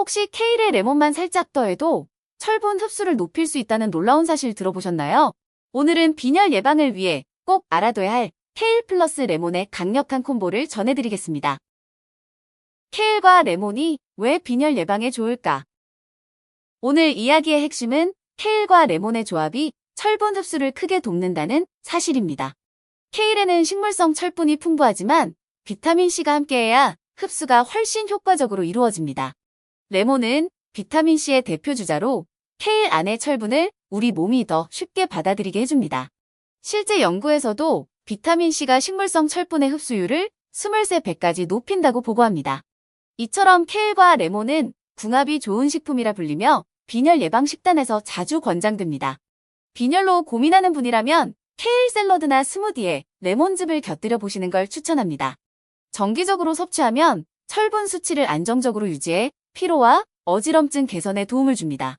혹시 케일에 레몬만 살짝 더해도 철분 흡수를 높일 수 있다는 놀라운 사실 들어보셨나요? 오늘은 빈혈 예방을 위해 꼭 알아둬야 할 케일 플러스 레몬의 강력한 콤보를 전해드리겠습니다. 케일과 레몬이 왜 빈혈 예방에 좋을까? 오늘 이야기의 핵심은 케일과 레몬의 조합이 철분 흡수를 크게 돕는다는 사실입니다. 케일에는 식물성 철분이 풍부하지만 비타민C가 함께해야 흡수가 훨씬 효과적으로 이루어집니다. 레몬은 비타민C의 대표 주자로 케일 안의 철분을 우리 몸이 더 쉽게 받아들이게 해줍니다. 실제 연구에서도 비타민C가 식물성 철분의 흡수율을 23배까지 높인다고 보고합니다. 이처럼 케일과 레몬은 궁합이 좋은 식품이라 불리며 빈혈 예방 식단에서 자주 권장됩니다. 빈혈로 고민하는 분이라면 케일 샐러드나 스무디에 레몬즙을 곁들여 보시는 걸 추천합니다. 정기적으로 섭취하면 철분 수치를 안정적으로 유지해 피로와 어지럼증 개선에 도움을 줍니다.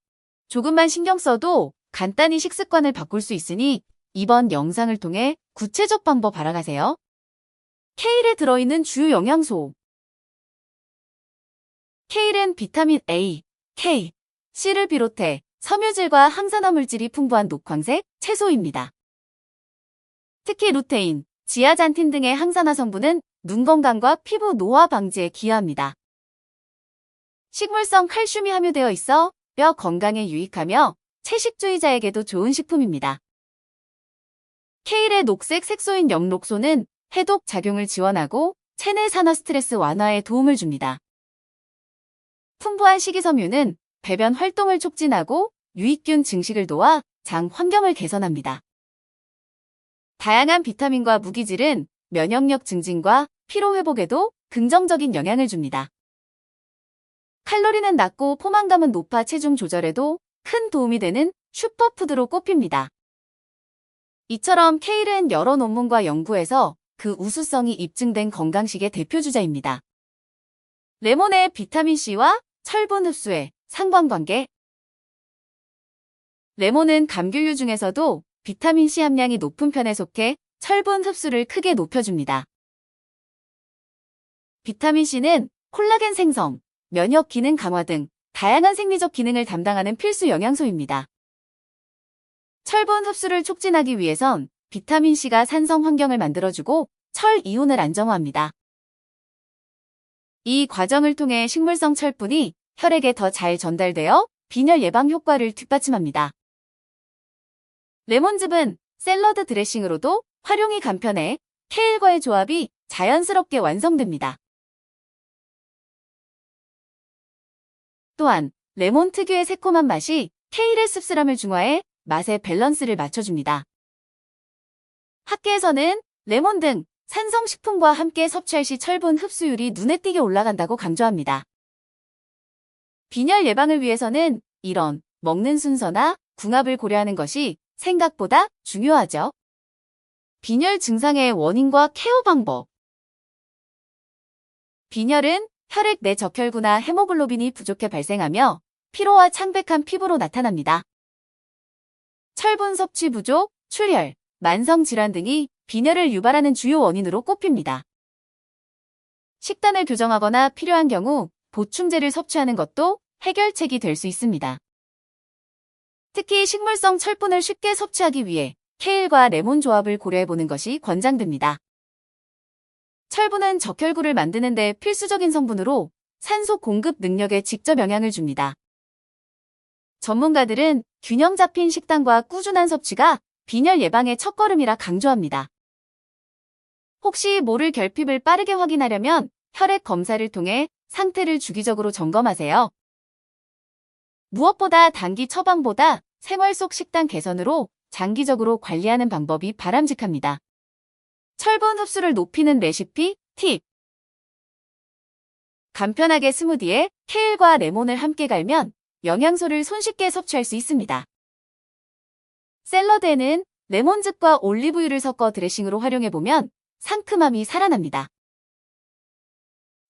조금만 신경 써도 간단히 식습관을 바꿀 수 있으니 이번 영상을 통해 구체적 방법 알아가세요. 케일에 들어있는 주요 영양소. 케일은 비타민 A, K, C를 비롯해 섬유질과 항산화 물질이 풍부한 녹황색 채소입니다. 특히 루테인, 지아잔틴 등의 항산화 성분은 눈 건강과 피부 노화 방지에 기여합니다. 식물성 칼슘이 함유되어 있어 뼈 건강에 유익하며 채식주의자에게도 좋은 식품입니다. 케일의 녹색 색소인 엽록소는 해독 작용을 지원하고 체내 산화 스트레스 완화에 도움을 줍니다. 풍부한 식이섬유는 배변 활동을 촉진하고 유익균 증식을 도와 장 환경을 개선합니다. 다양한 비타민과 무기질은 면역력 증진과 피로 회복에도 긍정적인 영향을 줍니다. 칼로리는 낮고 포만감은 높아 체중 조절에도 큰 도움이 되는 슈퍼푸드로 꼽힙니다. 이처럼 케일은 여러 논문과 연구에서 그 우수성이 입증된 건강식의 대표주자입니다. 레몬의 비타민C와 철분 흡수의 상관관계. 레몬은 감귤류 중에서도 비타민C 함량이 높은 편에 속해 철분 흡수를 크게 높여줍니다. 비타민C는 콜라겐 생성, 면역 기능 강화 등 다양한 생리적 기능을 담당하는 필수 영양소입니다. 철분 흡수를 촉진하기 위해선 비타민C가 산성 환경을 만들어주고 철 이온을 안정화합니다. 이 과정을 통해 식물성 철분이 혈액에 더 잘 전달되어 빈혈 예방 효과를 뒷받침합니다. 레몬즙은 샐러드 드레싱으로도 활용이 간편해 케일과의 조합이 자연스럽게 완성됩니다. 또한 레몬 특유의 새콤한 맛이 케일의 씁쓸함을 중화해 맛의 밸런스를 맞춰줍니다. 학계에서는 레몬 등 산성식품과 함께 섭취할 시 철분 흡수율이 눈에 띄게 올라간다고 강조합니다. 빈혈 예방을 위해서는 이런 먹는 순서나 궁합을 고려하는 것이 생각보다 중요하죠. 빈혈 증상의 원인과 케어 방법. 빈혈은 혈액 내 적혈구나 헤모글로빈이 부족해 발생하며 피로와 창백한 피부로 나타납니다. 철분 섭취 부족, 출혈, 만성 질환 등이 빈혈을 유발하는 주요 원인으로 꼽힙니다. 식단을 교정하거나 필요한 경우 보충제를 섭취하는 것도 해결책이 될 수 있습니다. 특히 식물성 철분을 쉽게 섭취하기 위해 케일과 레몬 조합을 고려해보는 것이 권장됩니다. 철분은 적혈구를 만드는 데 필수적인 성분으로 산소 공급 능력에 직접 영향을 줍니다. 전문가들은 균형 잡힌 식단과 꾸준한 섭취가 빈혈 예방의 첫걸음이라 강조합니다. 혹시 모를 결핍을 빠르게 확인하려면 혈액 검사를 통해 상태를 주기적으로 점검하세요. 무엇보다 단기 처방보다 생활 속 식단 개선으로 장기적으로 관리하는 방법이 바람직합니다. 철분 흡수를 높이는 레시피, 팁. 간편하게 스무디에 케일과 레몬을 함께 갈면 영양소를 손쉽게 섭취할 수 있습니다. 샐러드에는 레몬즙과 올리브유를 섞어 드레싱으로 활용해보면 상큼함이 살아납니다.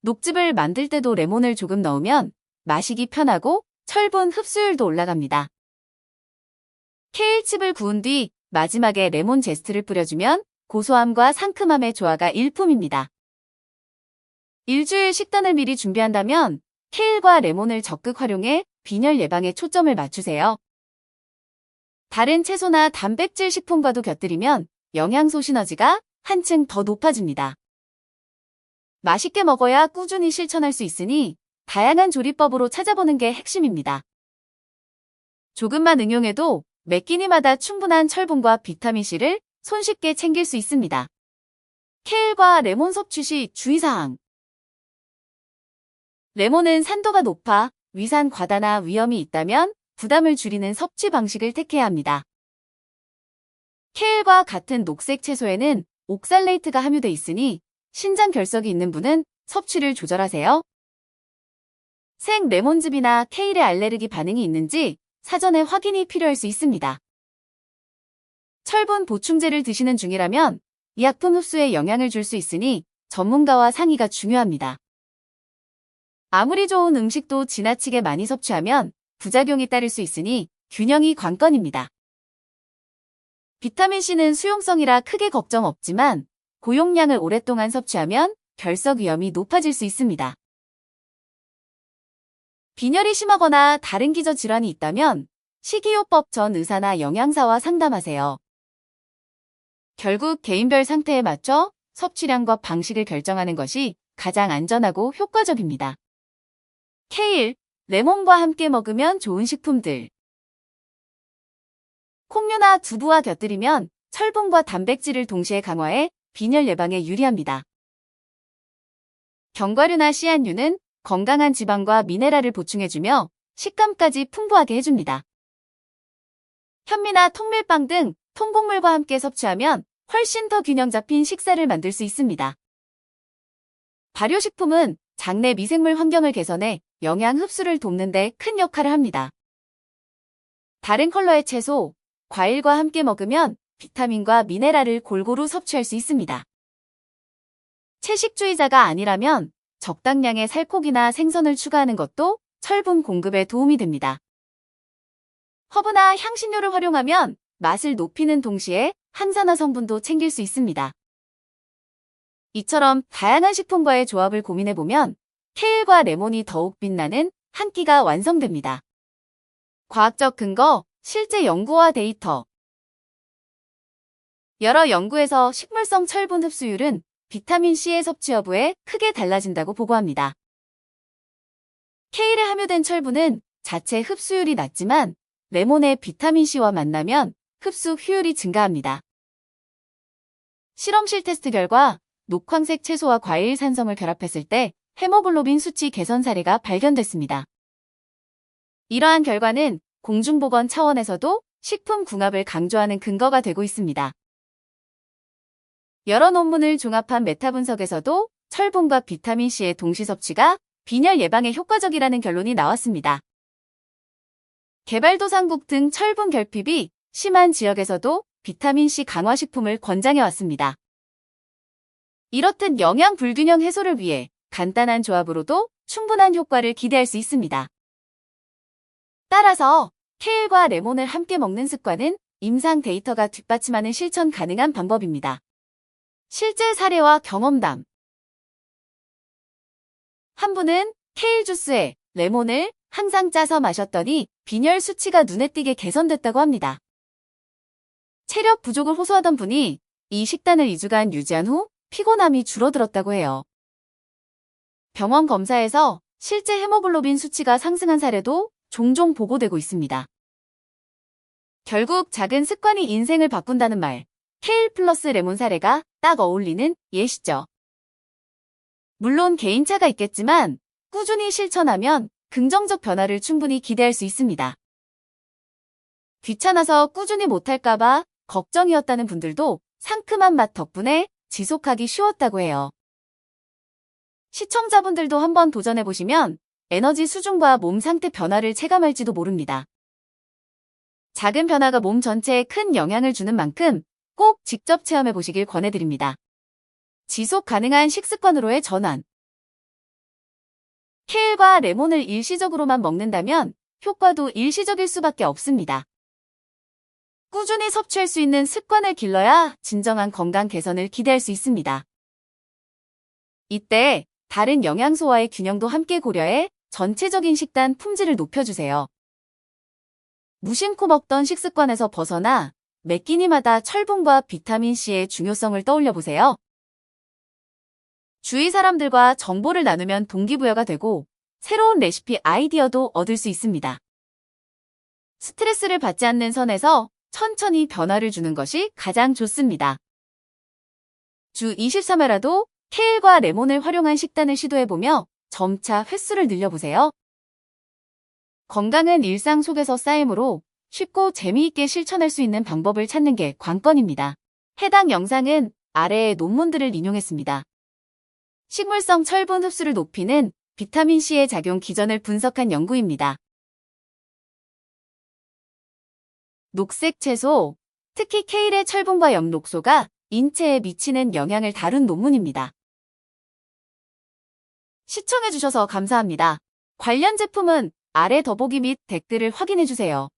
녹즙을 만들 때도 레몬을 조금 넣으면 마시기 편하고 철분 흡수율도 올라갑니다. 케일칩을 구운 뒤 마지막에 레몬 제스트를 뿌려주면 고소함과 상큼함의 조화가 일품입니다. 일주일 식단을 미리 준비한다면 케일과 레몬을 적극 활용해 빈혈 예방에 초점을 맞추세요. 다른 채소나 단백질 식품과도 곁들이면 영양소 시너지가 한층 더 높아집니다. 맛있게 먹어야 꾸준히 실천할 수 있으니 다양한 조리법으로 찾아보는 게 핵심입니다. 조금만 응용해도 매 끼니마다 충분한 철분과 비타민C를 손쉽게 챙길 수 있습니다. 케일과 레몬 섭취 시 주의사항. 레몬은 산도가 높아 위산 과다나 위험이 있다면 부담을 줄이는 섭취 방식을 택해야 합니다. 케일과 같은 녹색 채소에는 옥살레이트가 함유돼 있으니 신장 결석이 있는 분은 섭취를 조절하세요. 생 레몬즙이나 케일에 알레르기 반응이 있는지 사전에 확인이 필요할 수 있습니다. 철분 보충제를 드시는 중이라면 이 약품 흡수에 영향을 줄 수 있으니 전문가와 상의가 중요합니다. 아무리 좋은 음식도 지나치게 많이 섭취하면 부작용이 따를 수 있으니 균형이 관건입니다. 비타민C는 수용성이라 크게 걱정 없지만 고용량을 오랫동안 섭취하면 결석 위험이 높아질 수 있습니다. 빈혈이 심하거나 다른 기저 질환이 있다면 식이요법 전 의사나 영양사와 상담하세요. 결국 개인별 상태에 맞춰 섭취량과 방식을 결정하는 것이 가장 안전하고 효과적입니다. 케일, 레몬과 함께 먹으면 좋은 식품들. 콩류나 두부와 곁들이면 철분과 단백질을 동시에 강화해 빈혈 예방에 유리합니다. 견과류나 씨앗류는 건강한 지방과 미네랄을 보충해주며 식감까지 풍부하게 해줍니다. 현미나 통밀빵 등 통곡물과 함께 섭취하면 훨씬 더 균형 잡힌 식사를 만들 수 있습니다. 발효식품은 장내 미생물 환경을 개선해 영양 흡수를 돕는 데 큰 역할을 합니다. 다른 컬러의 채소, 과일과 함께 먹으면 비타민과 미네랄을 골고루 섭취할 수 있습니다. 채식주의자가 아니라면 적당량의 살코기나 생선을 추가하는 것도 철분 공급에 도움이 됩니다. 허브나 향신료를 활용하면 맛을 높이는 동시에 항산화 성분도 챙길 수 있습니다. 이처럼 다양한 식품과의 조합을 고민해보면 케일과 레몬이 더욱 빛나는 한 끼가 완성됩니다. 과학적 근거, 실제 연구와 데이터. 여러 연구에서 식물성 철분 흡수율은 비타민C의 섭취 여부에 크게 달라진다고 보고합니다. 케일에 함유된 철분은 자체 흡수율이 낮지만 레몬의 비타민C와 만나면 흡수 효율이 증가합니다. 실험실 테스트 결과 녹황색 채소와 과일 산성을 결합했을 때 헤모글로빈 수치 개선 사례가 발견됐습니다. 이러한 결과는 공중보건 차원에서도 식품 궁합을 강조하는 근거가 되고 있습니다. 여러 논문을 종합한 메타 분석에서도 철분과 비타민C의 동시 섭취가 빈혈 예방에 효과적이라는 결론이 나왔습니다. 개발도상국 등 철분 결핍이 심한 지역에서도 비타민C 강화 식품을 권장해왔습니다. 이렇듯 영양 불균형 해소를 위해 간단한 조합으로도 충분한 효과를 기대할 수 있습니다. 따라서 케일과 레몬을 함께 먹는 습관은 임상 데이터가 뒷받침하는 실천 가능한 방법입니다. 실제 사례와 경험담. 한 분은 케일 주스에 레몬을 항상 짜서 마셨더니 빈혈 수치가 눈에 띄게 개선됐다고 합니다. 체력 부족을 호소하던 분이 이 식단을 2주간 유지한 후 피곤함이 줄어들었다고 해요. 병원 검사에서 실제 헤모글로빈 수치가 상승한 사례도 종종 보고되고 있습니다. 결국 작은 습관이 인생을 바꾼다는 말, 케일 플러스 레몬 사례가 딱 어울리는 예시죠. 물론 개인차가 있겠지만 꾸준히 실천하면 긍정적 변화를 충분히 기대할 수 있습니다. 귀찮아서 꾸준히 못할까봐 걱정이었다는 분들도 상큼한 맛 덕분에 지속하기 쉬웠다고 해요. 시청자분들도 한번 도전해보시면 에너지 수준과 몸 상태 변화를 체감할지도 모릅니다. 작은 변화가 몸 전체에 큰 영향을 주는 만큼 꼭 직접 체험해보시길 권해드립니다. 지속 가능한 식습관으로의 전환. 케일과 레몬을 일시적으로만 먹는다면 효과도 일시적일 수밖에 없습니다. 꾸준히 섭취할 수 있는 습관을 길러야 진정한 건강 개선을 기대할 수 있습니다. 이때 다른 영양소와의 균형도 함께 고려해 전체적인 식단 품질을 높여주세요. 무심코 먹던 식습관에서 벗어나 매 끼니마다 철분과 비타민C의 중요성을 떠올려 보세요. 주위 사람들과 정보를 나누면 동기부여가 되고 새로운 레시피 아이디어도 얻을 수 있습니다. 스트레스를 받지 않는 선에서 천천히 변화를 주는 것이 가장 좋습니다. 주 23회라도 케일과 레몬을 활용한 식단을 시도해보며 점차 횟수를 늘려보세요. 건강은 일상 속에서 쌓이므로 쉽고 재미있게 실천할 수 있는 방법을 찾는 게 관건입니다. 해당 영상은 아래의 논문들을 인용했습니다. 식물성 철분 흡수를 높이는 비타민C의 작용 기전을 분석한 연구입니다. 녹색 채소, 특히 케일의 철분과 엽록소가 인체에 미치는 영향을 다룬 논문입니다. 시청해주셔서 감사합니다. 관련 제품은 아래 더보기 및 댓글을 확인해주세요.